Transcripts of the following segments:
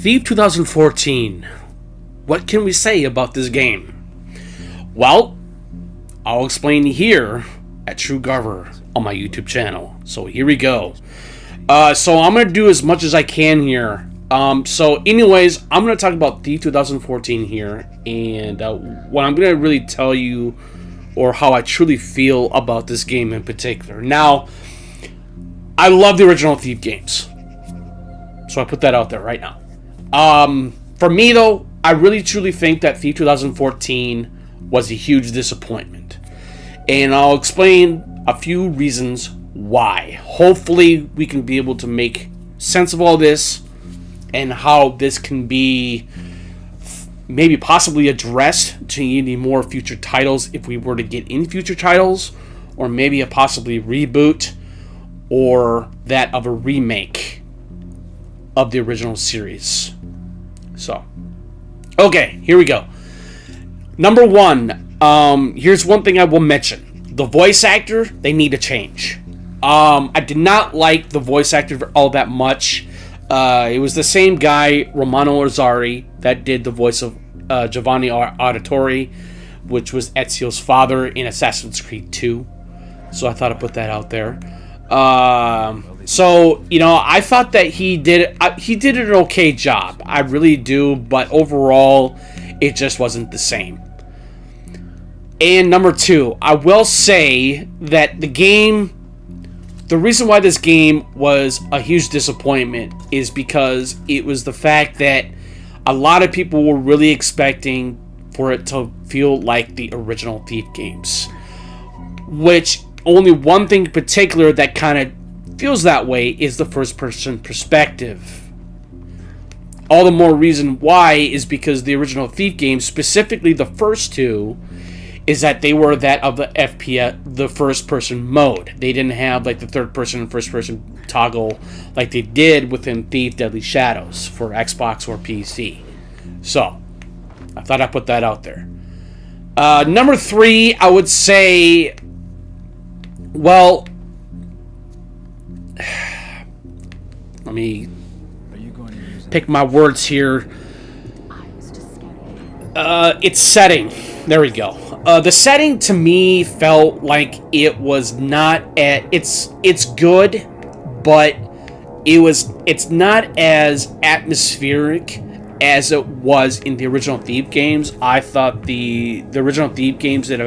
Thief 2014. What can we say about this game? Well, I'll explain here at True Garver on my YouTube channel. So here we go. So I'm going to do as much as I can here. So anyways, I'm going to talk about Thief 2014 here. And what I'm going to really tell you, or how I truly feel about this game in particular. Now, I love the original Thief games. So I put that out there right now. For me though, I really truly think that Thief 2014 was a huge disappointment. And I'll explain a few reasons why. Hopefully we can be able to make sense of all this and how this can be maybe possibly addressed to any more future titles if we were to get any future titles, or maybe a possibly reboot or that of a remake of the original series. So, okay, here we go. Number one, here's one thing I will mention. The voice actor, they need to change. I did not like the voice actor all that much. It was the same guy, Romano Azzari, that did the voice of Giovanni Auditore, which was Ezio's father in Assassin's Creed 2. So I thought I'd put that out there. So, you know, I thought that he did an okay job. I really do, but overall, it just wasn't the same. And number two, I will say that the reason why this game was a huge disappointment is because it was the fact that a lot of people were really expecting for it to feel like the original Thief games. Which, only one thing in particular that kind of feels that way is the first-person perspective. All the more reason why is because the original Thief games, specifically the first two, is that they were that of the FPS, the first-person mode. They didn't have like the third-person and first-person toggle like they did within Thief Deadly Shadows for Xbox or PC. So, I thought I'd put that out there. Number three, I would say, well, let me pick my words here. It's setting. There we go. The setting to me felt like it was not at it's good, but it's not as atmospheric as it was in the original Thief games. I thought the original Thief games did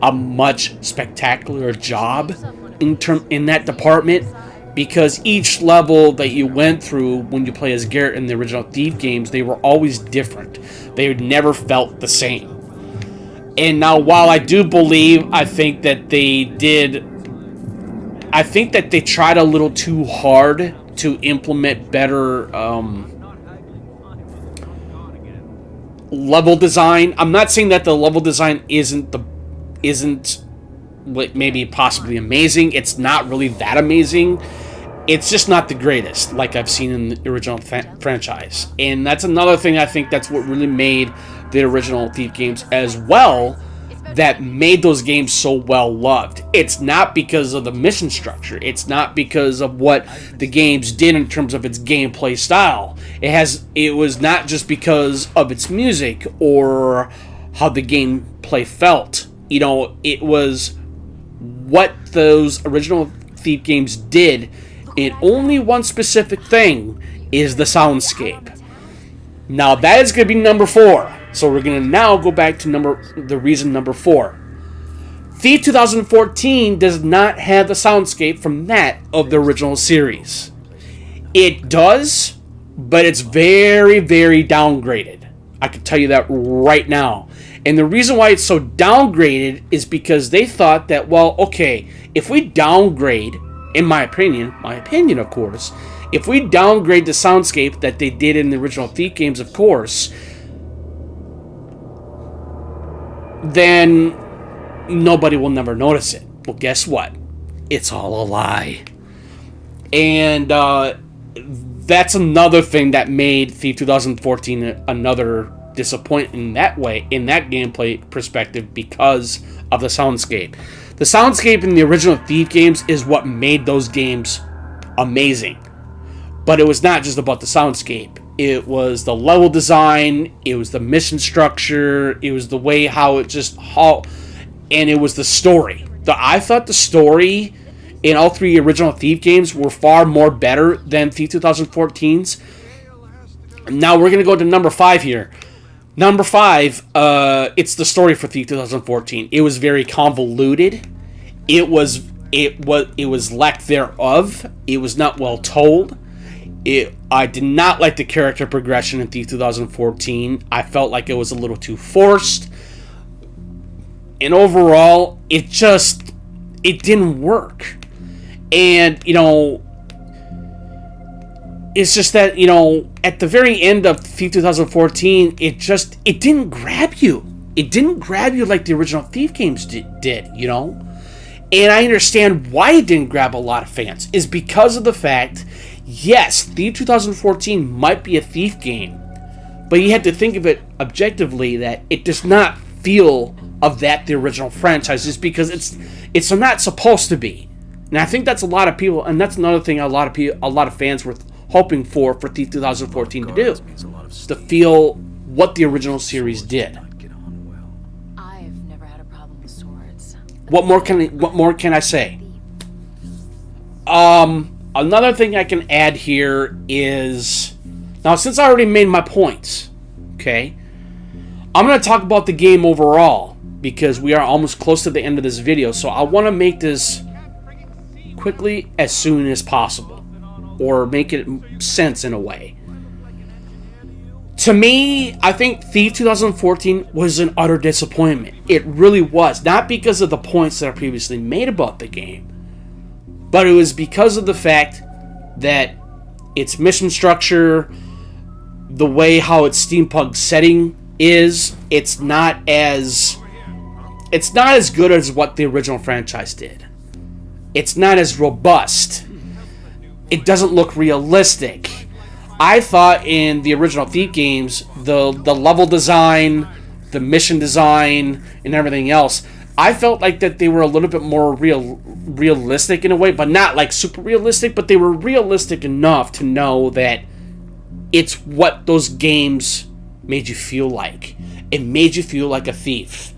a much spectacular job in that department, because each level that you went through when you play as Garrett in the original Thief games, they were always different. They never felt the same. And now, while I do believe, I think that they tried a little too hard to implement better level design. I'm not saying that the level design isn't what maybe possibly amazing. It's not really that amazing. It's just not the greatest, like I've seen in the original franchise. And that's another thing I think that's what really made the original Thief games as well, that made those games so well loved. It's not because of the mission structure. It's not because of what the games did in terms of its gameplay style. It was not just because of its music or how the gameplay felt. You know, it was what those original Thief games did, and only one specific thing is the soundscape. Now that is going to be number 4. So we're going to now go back to the reason number 4. Thief 2014 does not have the soundscape from that of the original series. It does, but it's very, very downgraded. I can tell you that right now. And the reason why it's so downgraded is because they thought that, well, okay, if we downgrade, in my opinion of course, if we downgrade the soundscape that they did in the original Thief games, of course, then nobody will never notice it. Well, guess what? It's all a lie. And that's another thing that made Thief 2014 another disappointment in that way, in that gameplay perspective, because of the soundscape. The soundscape in the original Thief games is what made those games amazing. But it was not just about the soundscape. It was the level design. It was the mission structure. It was the way how it just and it was the story. I thought the story in all three original Thief games were far more better than Thief 2014's. Now we're gonna go to number 5 here. Number 5, it's the story for Thief 2014. It was very convoluted. It was lack thereof. It was not well told. I did not like the character progression in Thief 2014. I felt like it was a little too forced. And overall, it didn't work. And, you know, it's just that, you know, at the very end of Thief 2014, it didn't grab you. It didn't grab you like the original Thief games did, you know? And I understand why it didn't grab a lot of fans. Is because of the fact, yes, Thief 2014 might be a Thief game, but you have to think of it objectively that it does not feel of that the original franchise, just because it's not supposed to be. And I think that's a lot of people, and that's another thing a lot of fans were hoping for Thief 2014 to do, to feel what the original series did. I've never had a problem with swords. What more can I say? Another thing I can add here is, now since I already made my points, okay, I'm going to talk about the game overall, because we are almost close to the end of this video, so I want to make this quickly as soon as possible, or make it sense in a way. To me, I think Thief 2014 was an utter disappointment. It really was. Not because of the points that I previously made about the game, but it was because of the fact that its mission structure, the way how its steampunk setting is, it's not as good as what the original franchise did. It's not as robust. It doesn't look realistic. I thought in the original Thief games, the level design, the mission design, and everything else, I felt like that they were a little bit more realistic in a way, but not like super realistic, but they were realistic enough to know that it's what those games made you feel like. It made you feel like a thief.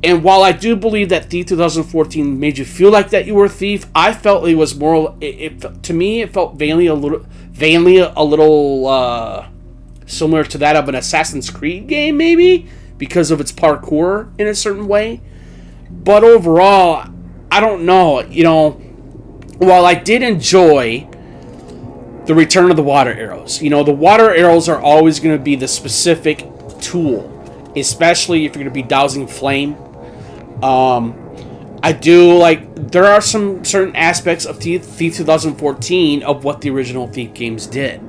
And while I do believe that Thief 2014 made you feel like that you were a thief, I felt it was more. To me, it felt vainly a little similar to that of an Assassin's Creed game, maybe because of its parkour in a certain way. But overall, I don't know. You know, while I did enjoy the return of the water arrows, you know, the water arrows are always going to be the specific tool, especially if you're going to be dousing flame. I do like, there are some certain aspects of Thief 2014 of what the original Thief games did.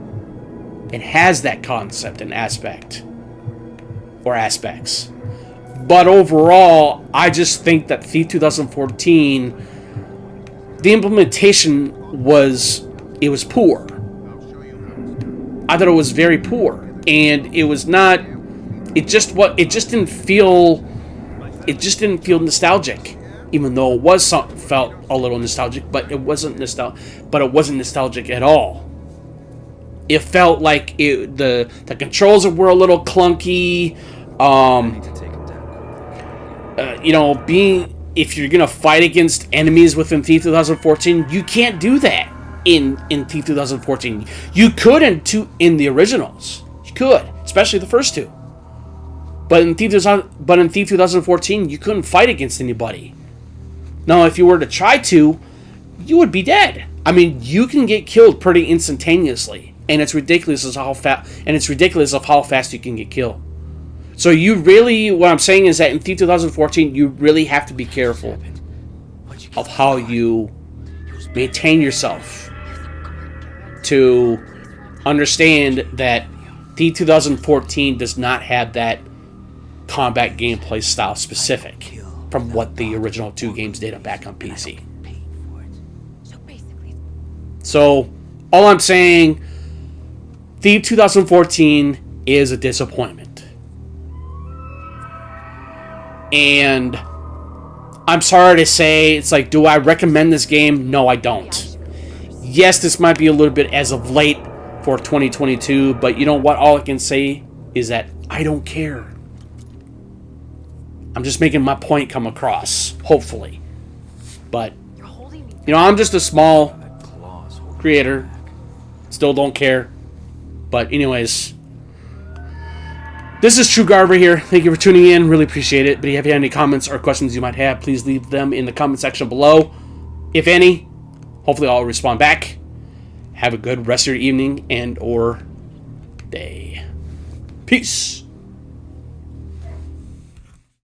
It has that concept and aspect, or aspects. But overall, I just think that Thief 2014, the implementation was poor. I thought it was very poor, and it was not. It just didn't feel nostalgic, even though it felt a little nostalgic, but it wasn't nostalgic at all. It felt like the controls were a little clunky. You know, if you're gonna fight against enemies within Thief 2014, you can't do that in Thief 2014. You could in the originals. You could, especially the first two. But in Thief 2014, you couldn't fight against anybody. Now, if you were to try to, you would be dead. I mean, you can get killed pretty instantaneously, and it's ridiculous of how fast you can get killed. So what I'm saying is that in Thief 2014, you really have to be careful of how you maintain yourself, to understand that Thief 2014 does not have that combat gameplay style specific from what the original two games did back on PC. So, all I'm saying, Thief 2014 is a disappointment. And I'm sorry to say, it's like, do I recommend this game? No, I don't. Yes, this might be a little bit, as of late, for 2022. But you know what? All I can say is that I don't care. I'm just making my point come across, hopefully. But, you know, I'm just a small creator. Still don't care. But anyways, this is True Garver here. Thank you for tuning in. Really appreciate it. But if you have any comments or questions you might have, please leave them in the comment section below. If any, hopefully I'll respond back. Have a good rest of your evening and or day. Peace.